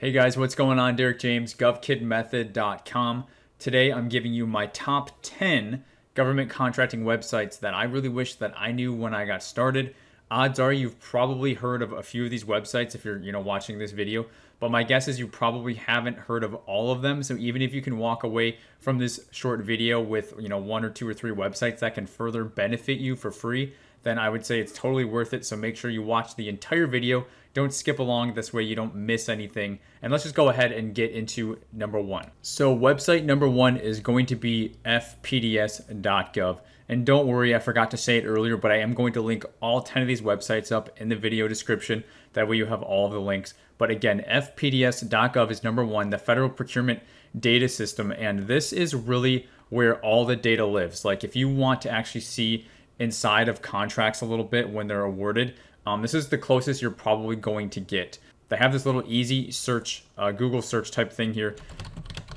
Hey guys, what's going on? Derek James, GovKidMethod.com. Today I'm giving you my top 10 government contracting websites that I really wish that I knew when I got started. Odds are you've probably heard of a few of these websites if you're watching this video, but my guess is you probably haven't heard of all of them. So even if you can walk away from this short video with one or two or three websites that can further benefit you for free, then I would say it's totally worth it. So make sure you watch the entire video. Don't skip along, this way you don't miss anything. And let's just go ahead and get into number one. So website number one is going to be FPDS.gov. And don't worry, I forgot to say it earlier, but I am going to link all 10 of these websites up in the video description. That way you have all of the links. But again, FPDS.gov is number one, the Federal Procurement Data System. And this is really where all the data lives. Like if you want to actually see inside of contracts a little bit when they're awarded, this is the closest you're probably going to get. They have this little easy search, Google search type thing here.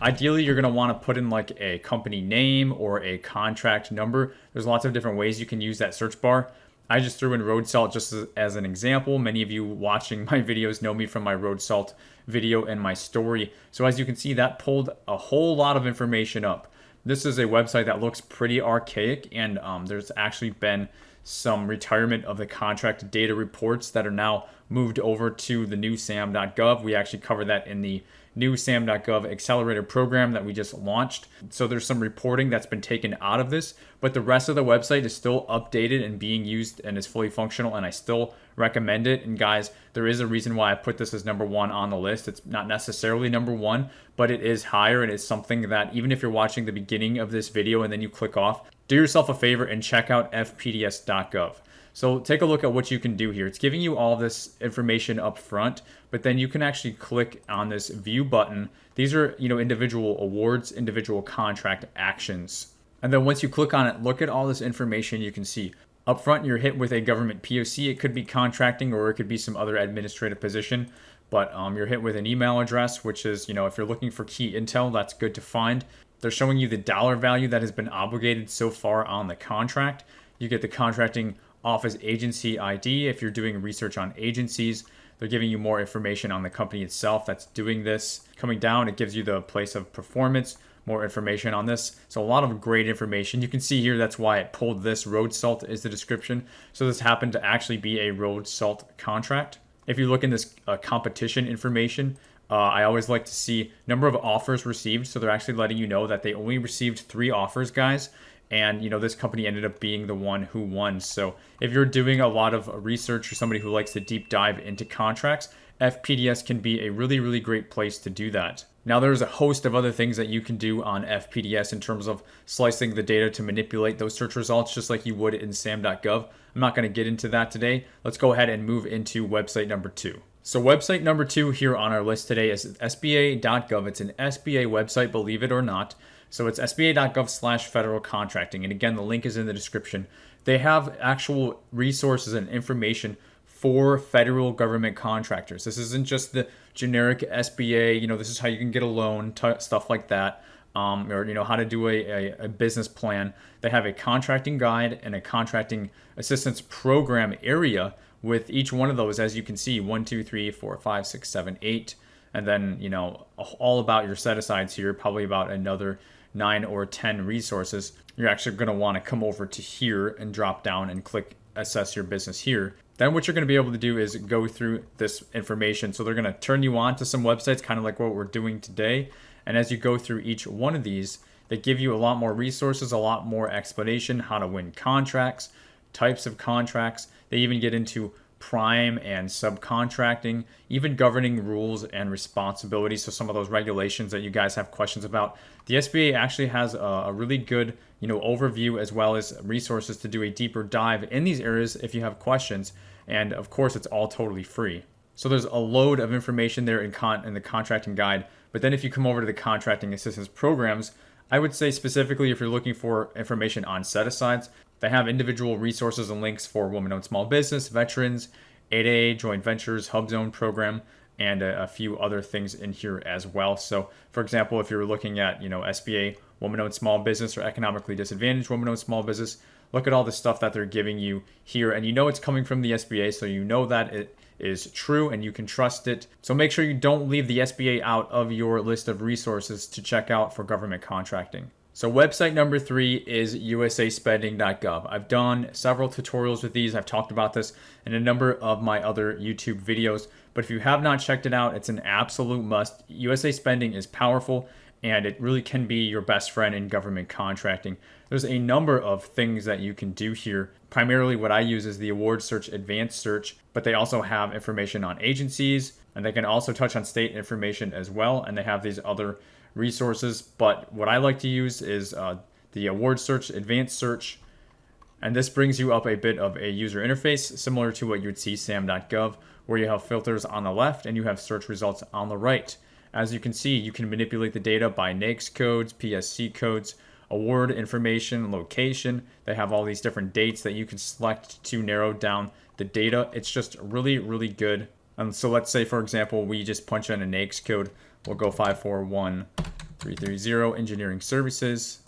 Ideally, you're going to want to put in like a company name or a contract number. There's lots of different ways you can use that search bar. I just threw in road salt just as an example. Many of you watching my videos know me from my road salt video and my story. So as you can see, that pulled a whole lot of information up. This is a website that looks pretty archaic, and there's actually been some retirement of the contract data reports that are now moved over to the new SAM.gov. We actually cover that in the new SAM.gov accelerator program that we just launched. So there's some reporting that's been taken out of this, but the rest of the website is still updated and being used and is fully functional, and I still recommend it. And guys, there is a reason why I put this as number one on the list. It's not necessarily number one, but it is higher, and it's something that even if you're watching the beginning of this video and then you click off, do yourself a favor and check out FPDS.gov. So take a look at what you can do here. It's giving you all this information up front, but then you can actually click on this view button. These are, individual awards, individual contract actions. And then once you click on it, look at all this information you can see. Up front, you're hit with a government POC. It could be contracting or it could be some other administrative position, but you're hit with an email address, which is, if you're looking for key intel, that's good to find. They're showing you the dollar value that has been obligated so far on the contract. You get the contracting office agency ID. If you're doing research on agencies, they're giving you more information on the company itself that's doing this. Coming down, it gives you the place of performance, more information on this. So a lot of great information. You can see here, that's why it pulled this. Road salt is the description. So this happened to actually be a road salt contract. If you look in this competition information, I always like to see number of offers received. So they're actually letting you know that they only received 3 offers, guys. And, this company ended up being the one who won. So if you're doing a lot of research or somebody who likes to deep dive into contracts, FPDS can be a really, really great place to do that. Now, there's a host of other things that you can do on FPDS in terms of slicing the data to manipulate those search results, just like you would in SAM.gov. I'm not going to get into that today. Let's go ahead and move into website number 2. So website number 2 here on our list today is SBA.gov. It's an SBA website, believe it or not. So it's SBA.gov/federal contracting. And again, the link is in the description. They have actual resources and information for federal government contractors. This isn't just the generic SBA, this is how you can get a loan, stuff like that, or how to do a business plan. They have a contracting guide and a contracting assistance program area with each one of those, as you can see, 1, 2, 3, 4, 5, 6, 7, 8. And then, all about your set-asides here, probably about another 9 or 10 resources. You're actually going to want to come over to here and drop down and click assess your business here. Then what you're going to be able to do is go through this information. So they're going to turn you on to some websites, kind of like what we're doing today. And as you go through each one of these, they give you a lot more resources, a lot more explanation, how to win contracts, types of contracts. They even get into prime and subcontracting, even governing rules and responsibilities. So some of those regulations that you guys have questions about. The SBA actually has a really good, overview, as well as resources to do a deeper dive in these areas if you have questions. And of course, it's all totally free. So there's a load of information there in the contracting guide. But then if you come over to the contracting assistance programs, I would say specifically if you're looking for information on set-asides, they have individual resources and links for women-owned small business, veterans, 8A, joint ventures, hub zone program, and a few other things in here as well. So for example, if you're looking at, SBA, women-owned small business, or economically disadvantaged women-owned small business, look at all the stuff that they're giving you here. And it's coming from the SBA, so that it is true and you can trust it. So make sure you don't leave the SBA out of your list of resources to check out for government contracting. So website number 3 is USA.Spending.gov. I've done several tutorials with these. I've talked about this in a number of my other YouTube videos. But if you have not checked it out, it's an absolute must. USA Spending is powerful and it really can be your best friend in government contracting. There's a number of things that you can do here. Primarily what I use is the award search, advanced search, but they also have information on agencies and they can also touch on state information as well. And they have these other resources, but what I like to use is the award search, advanced search, and this brings you up a bit of a user interface similar to what you would see SAM.gov, where you have filters on the left and you have search results on the right. As you can see, you can manipulate the data by NAICS codes, PSC codes, award information, location. They have all these different dates that you can select to narrow down the data. It's just really, really good. So let's say, for example, we just punch in a NAICS code. We'll go 541330 engineering services.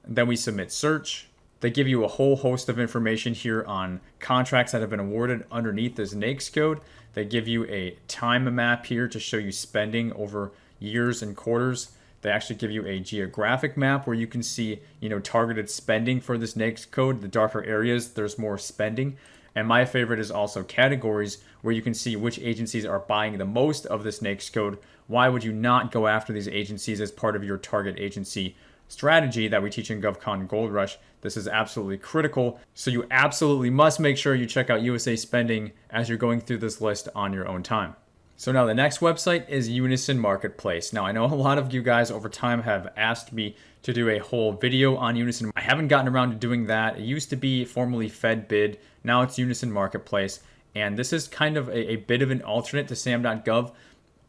Then we submit search. They give you a whole host of information here on contracts that have been awarded underneath this NAICS code. They give you a time map here to show you spending over years and quarters. They actually give you a geographic map where you can see, targeted spending for this NAICS code. The darker areas, there's more spending. And my favorite is also categories, where you can see which agencies are buying the most of this NAICS code. Why would you not go after these agencies as part of your target agency strategy that we teach in GovCon Gold Rush? This is absolutely critical. So you absolutely must make sure you check out USA Spending as you're going through this list on your own time. So now the next website is Unison Marketplace. Now I know a lot of you guys over time have asked me to do a whole video on Unison. I haven't gotten around to doing that. It used to be formerly FedBid. Now it's Unison Marketplace. And this is kind of a bit of an alternate to SAM.gov.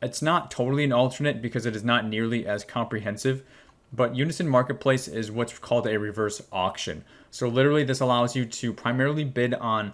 It's not totally an alternate because it is not nearly as comprehensive. But Unison Marketplace is what's called a reverse auction. So literally this allows you to primarily bid on,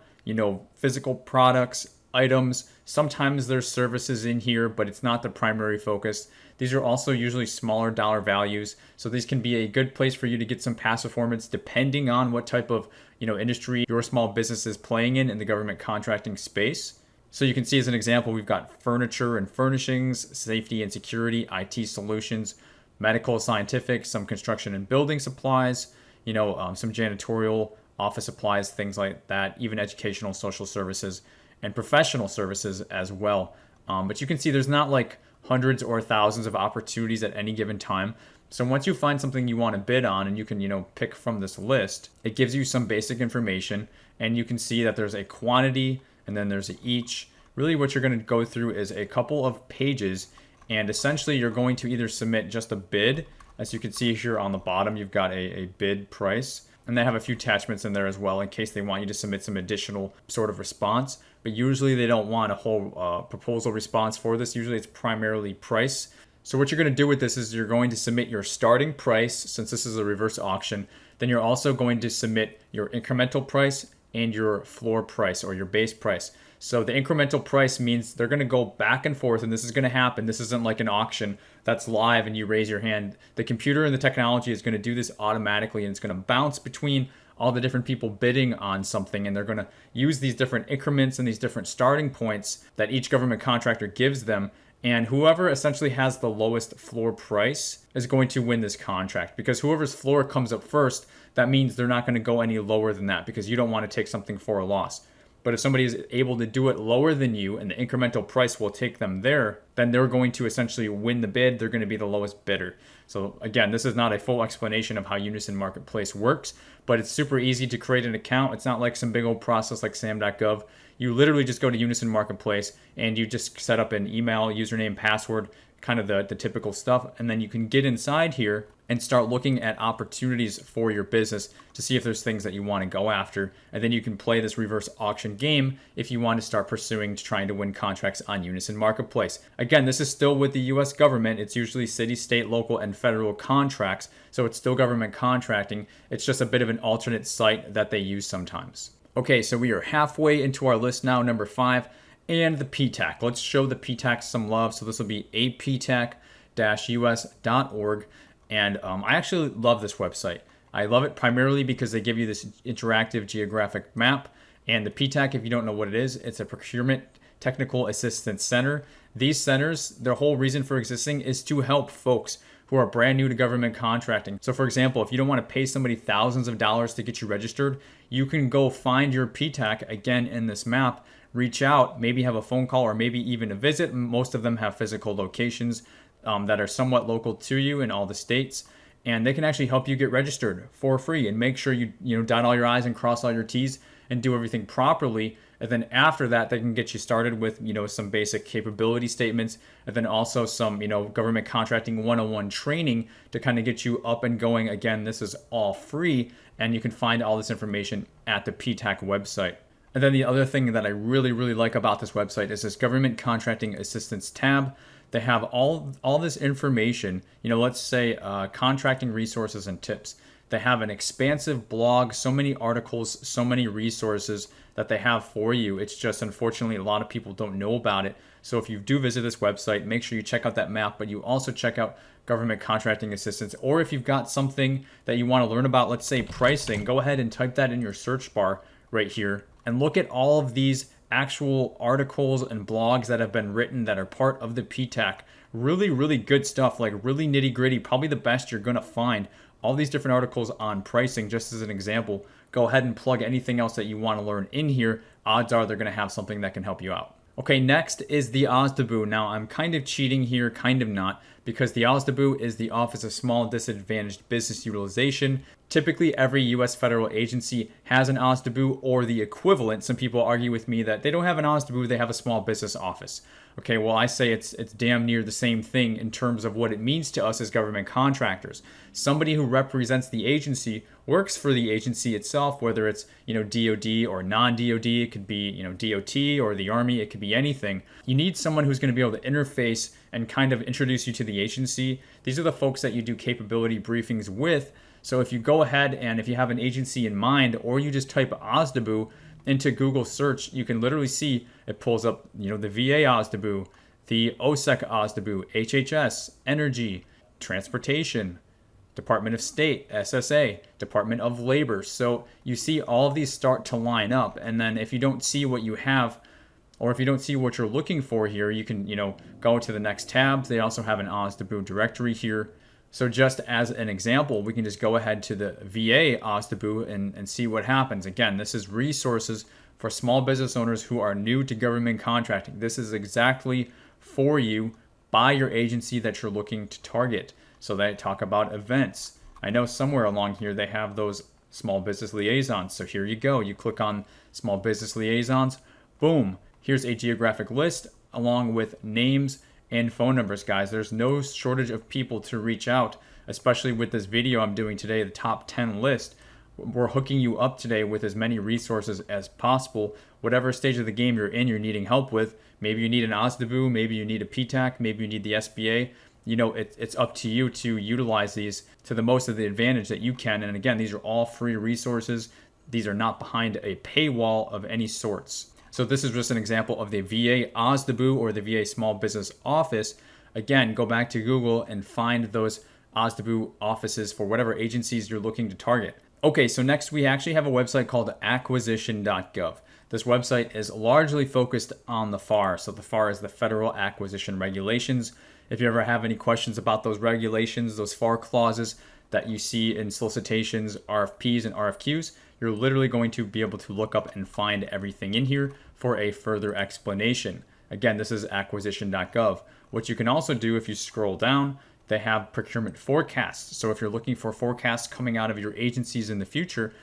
physical products, items. Sometimes there's services in here, but it's not the primary focus. These are also usually smaller dollar values. So these can be a good place for you to get some past performance depending on what type of industry your small business is playing in the government contracting space. So you can see as an example, we've got furniture and furnishings, safety and security, IT solutions, medical, scientific, some construction and building supplies, some janitorial, office supplies, things like that, even educational, social services, and professional services as well. But you can see there's not like hundreds or thousands of opportunities at any given time. So once you find something you want to bid on and you can, pick from this list, it gives you some basic information and you can see that there's a quantity and then there's each. Really what you're going to go through is a couple of pages and essentially you're going to either submit just a bid. As you can see here on the bottom, you've got a bid price. And they have a few attachments in there as well in case they want you to submit some additional sort of response. But usually they don't want a whole proposal response for this. Usually it's primarily price. So what you're going to do with this is you're going to submit your starting price, since this is a reverse auction. Then you're also going to submit your incremental price and your floor price or your base price. So the incremental price means they're going to go back and forth, and this is going to happen. This isn't like an auction that's live and you raise your hand. The computer and the technology is going to do this automatically, and it's going to bounce between all the different people bidding on something, and they're going to use these different increments and these different starting points that each government contractor gives them. And whoever essentially has the lowest floor price is going to win this contract, because whoever's floor comes up first, that means they're not going to go any lower than that because you don't want to take something for a loss. But if somebody is able to do it lower than you and the incremental price will take them there, then they're going to essentially win the bid. They're going to be the lowest bidder. So again, this is not a full explanation of how Unison Marketplace works, but it's super easy to create an account. It's not like some big old process like SAM.gov. You literally just go to Unison Marketplace and you just set up an email, username, password, kind of the typical stuff. And then you can get inside here and start looking at opportunities for your business to see if there's things that you want to go after. And then you can play this reverse auction game if you want to start pursuing trying to win contracts on Unison Marketplace. Again, this is still with the US government. It's usually city, state, local, and federal contracts. So it's still government contracting. It's just a bit of an alternate site that they use sometimes. Okay, so we are halfway into our list now, number 5, and the PTAC. Let's show the PTAC some love. So this will be aptac-us.org. And I actually love this website. I love it primarily because they give you this interactive geographic map. And the PTAC, if you don't know what it is, it's a Procurement Technical Assistance Center. These centers, their whole reason for existing is to help folks who are brand new to government contracting. So for example, if you don't want to pay somebody thousands of dollars to get you registered, you can go find your PTAC again in this map, reach out, maybe have a phone call or maybe even a visit. Most of them have physical locations that are somewhat local to you in all the states. And they can actually help you get registered for free and make sure you dot all your I's and cross all your T's and do everything properly. And then after that, they can get you started with, some basic capability statements, and then also some, government contracting 101 training to kind of get you up and going. Again, this is all free, and you can find all this information at the PTAC website. And then the other thing that I really, really like about this website is this Government Contracting Assistance tab. They have all this information, let's say contracting resources and tips. They have an expansive blog, so many articles, so many resources that they have for you. It's just, unfortunately, a lot of people don't know about it. So if you do visit this website, make sure you check out that map, but you also check out government contracting assistance. Or if you've got something that you want to learn about, let's say pricing, go ahead and type that in your search bar right here and look at all of these actual articles and blogs that have been written that are part of the PTAC. Really, really good stuff, like really nitty gritty, probably the best you're going to find. All these different articles on pricing, just as an example. Go ahead and plug anything else that you want to learn in here. Odds are they're going to have something that can help you out. Okay, next is the OSDBU. Now, I'm kind of cheating here, kind of not, because the OSDBU is the Office of Small Disadvantaged Business Utilization. Typically, every U.S. federal agency has an OSDBU or the equivalent. Some people argue with me that they don't have an OSDBU, they have a small business office. Okay, well, I say it's damn near the same thing in terms of what it means to us as government contractors. Somebody who represents the agency works for the agency itself, whether it's, DOD or non-DOD, it could be, DOT or the Army, it could be anything. You need someone who's going to be able to interface and kind of introduce you to the agency. These are the folks that you do capability briefings with. So if you go ahead and if you have an agency in mind, or you just type OSDBU into Google search, you can literally see it pulls up, the VA OSDBU, the OSEC OSDBU, HHS, Energy, Transportation, Department of State, SSA, Department of Labor. So you see all of these start to line up. And then if you don't see what you have, or if you don't see what you're looking for here, you can, go to the next tab. They also have an OSDBU directory here. So just as an example, we can just go ahead to the VA OSDBU and see what happens. Again, this is resources for small business owners who are new to government contracting. This is exactly for you by your agency that you're looking to target. So they talk about events. I know somewhere along here they have those small business liaisons. So here you go. You click on small business liaisons. Boom. Here's a geographic list along with names and phone numbers, guys. There's no shortage of people to reach out, especially with this video I'm doing today, the top 10 list. We're hooking you up today with as many resources as possible. Whatever stage of the game you're in, you're needing help with. Maybe you need an OSDBU, maybe you need a PTAC, maybe you need the SBA. It's up to you to utilize these to the most of the advantage that you can. And again, these are all free resources. These are not behind a paywall of any sorts. So this is just an example of the VA OSDBU or the VA Small Business Office. Again, go back to Google and find those OSDBU offices for whatever agencies you're looking to target. Okay, so next we actually have a website called Acquisition.gov. This website is largely focused on the FAR. So the FAR is the Federal Acquisition Regulations. If you ever have any questions about those regulations, those FAR clauses that you see in solicitations, RFPs, and RFQs, you're literally going to be able to look up and find everything in here for a further explanation. Again, this is Acquisition.gov. What you can also do if you scroll down, they have procurement forecasts. So if you're looking for forecasts coming out of your agencies in the future,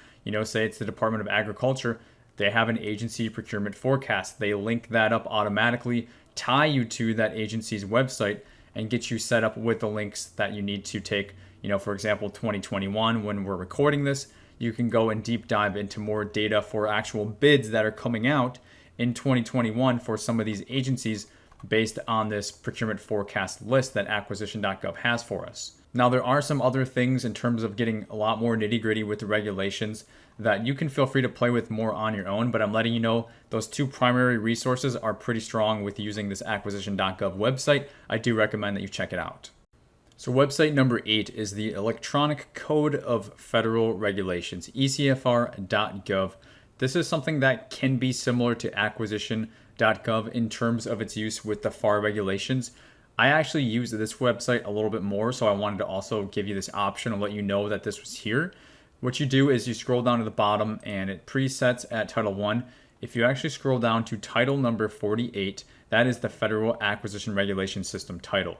say it's the Department of Agriculture, they have an agency procurement forecast. They link that up automatically, tie you to that agency's website, and get you set up with the links that you need to take. For example, 2021, when we're recording this, you can go and deep dive into more data for actual bids that are coming out in 2021 for some of these agencies based on this procurement forecast list that Acquisition.gov has for us. Now, there are some other things in terms of getting a lot more nitty-gritty with the regulations that you can feel free to play with more on your own, but I'm letting you know those two primary resources are pretty strong with using this Acquisition.gov website. I do recommend that you check it out. So website number 8 is the Electronic Code of Federal Regulations, ecfr.gov. This is something that can be similar to Acquisition.gov in terms of its use with the FAR regulations. I actually use this website a little bit more, so I wanted to also give you this option and let you know that this was here. What you do is you scroll down to the bottom and it presets at Title 1. If you actually scroll down to title number 48, that is the Federal Acquisition Regulation System title.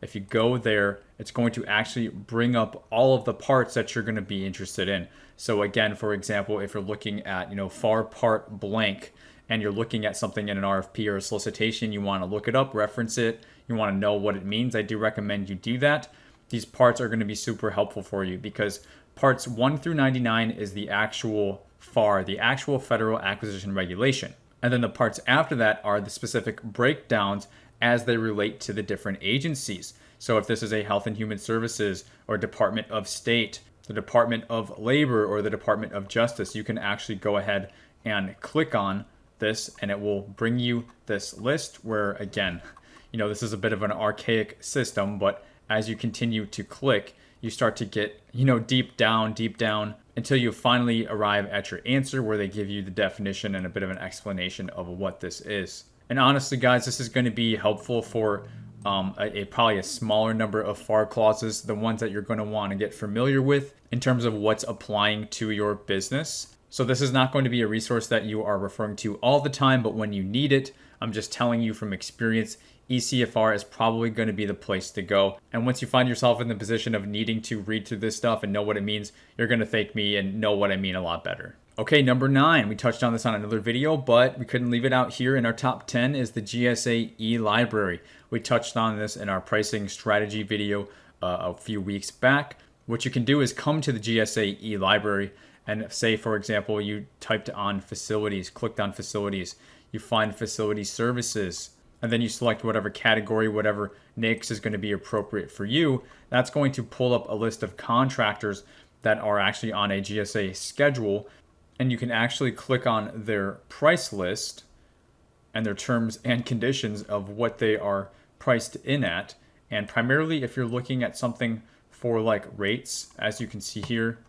If you go there, it's going to actually bring up all of the parts that you're going to be interested in. So again, for example, if you're looking at, FAR part blank, and you're looking at something in an RFP or a solicitation, you want to look it up, reference it, you want to know what it means, I do recommend you do that. These parts are going to be super helpful for you because parts 1 through 99 is the actual FAR, the actual Federal Acquisition Regulation. And then the parts after that are the specific breakdowns as they relate to the different agencies. So if this is a Health and Human Services or Department of State, the Department of Labor or the Department of Justice, you can actually go ahead and click on this and it will bring you this list where, again, this is a bit of an archaic system, but as you continue to click, you start to get, deep down until you finally arrive at your answer where they give you the definition and a bit of an explanation of what this is. And honestly, guys, this is going to be helpful for probably a smaller number of FAR clauses, the ones that you're going to want to get familiar with in terms of what's applying to your business. So this is not going to be a resource that you are referring to all the time, but when you need it, I'm just telling you from experience, ecfr is probably going to be the place to go. And once you find yourself in the position of needing to read through this stuff and know what it means, you're going to thank me and know what I mean a lot better. Okay, number 9, we touched on this on another video, but we couldn't leave it out here in our top 10 is the GSA e-library. We touched on this in our pricing strategy video a few weeks back. What you can do is come to the GSA e-library and say, for example, you typed on facilities, clicked on facilities, you find facility services, and then you select whatever category, whatever NAICS is going to be appropriate for you. That's going to pull up a list of contractors that are actually on a GSA schedule. And you can actually click on their price list and their terms and conditions of what they are priced in at. And primarily if you're looking at something for like rates, as you can see here,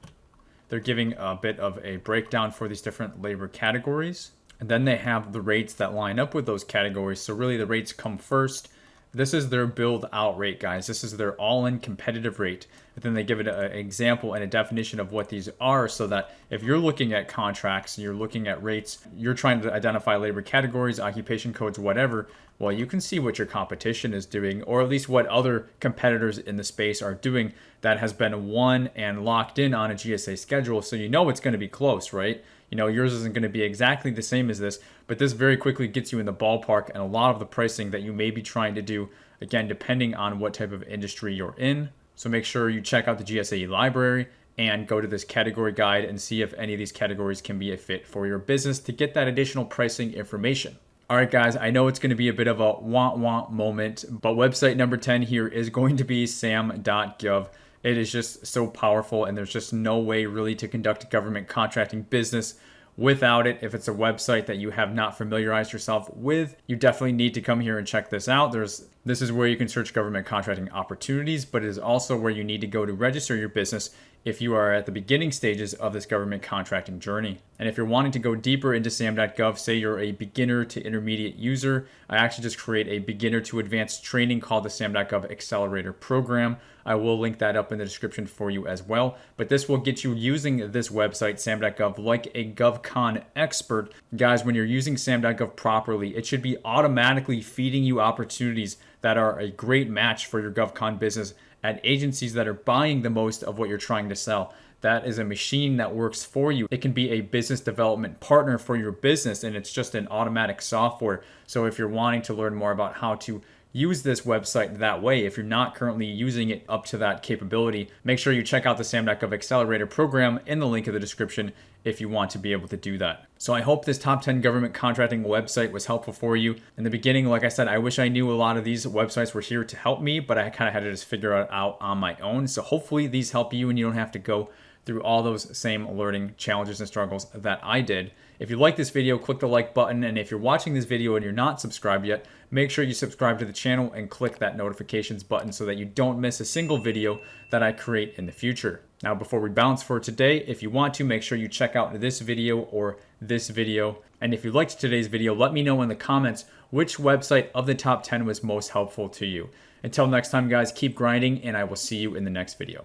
they're giving a bit of a breakdown for these different labor categories. And then they have the rates that line up with those categories. So really the rates come first. This is their build out rate, guys. This is their all-in competitive rate. But then they give it an example and a definition of what these are so that if you're looking at contracts, you're looking at rates, you're trying to identify labor categories, occupation codes, whatever, well, you can see what your competition is doing, or at least what other competitors in the space are doing that has been won and locked in on a GSA schedule. So you know it's going to be close, right? Yours isn't going to be exactly the same as this, but this very quickly gets you in the ballpark and a lot of the pricing that you may be trying to do, again, depending on what type of industry you're in. So make sure you check out the GSA library and go to this category guide and see if any of these categories can be a fit for your business to get that additional pricing information. All right, guys, I know it's going to be a bit of a wah-wah moment, but website number 10 here is going to be SAM.gov. It is just so powerful, and there's just no way really to conduct a government contracting business without it. If it's a website that you have not familiarized yourself with, you definitely need to come here and check this out. This is where you can search government contracting opportunities, but it is also where you need to go to register your business if you are at the beginning stages of this government contracting journey. And if you're wanting to go deeper into SAM.gov, say you're a beginner to intermediate user, I actually just create a beginner to advanced training called the SAM.gov Accelerator Program. I will link that up in the description for you as well. But this will get you using this website, SAM.gov, like a GovCon expert. Guys, when you're using SAM.gov properly, it should be automatically feeding you opportunities that are a great match for your GovCon business at agencies that are buying the most of what you're trying to sell. That is a machine that works for you. It can be a business development partner for your business, and it's just an automatic software. So if you're wanting to learn more about how to use this website that way, if you're not currently using it up to that capability, make sure you check out the SAM.gov Accelerator Program in the link in the description if you want to be able to do that. So I hope this top 10 government contracting website was helpful for you. In the beginning, like I said, I wish I knew a lot of these websites were here to help me, but I kind of had to just figure it out on my own. So hopefully these help you and you don't have to go through all those same learning challenges and struggles that I did. If you like this video, click the like button. And if you're watching this video and you're not subscribed yet, make sure you subscribe to the channel and click that notifications button so that you don't miss a single video that I create in the future. Now, before we bounce for today, if you want to, make sure you check out this video or this video. And if you liked today's video, let me know in the comments which website of the top 10 was most helpful to you. Until next time, guys, keep grinding, and I will see you in the next video.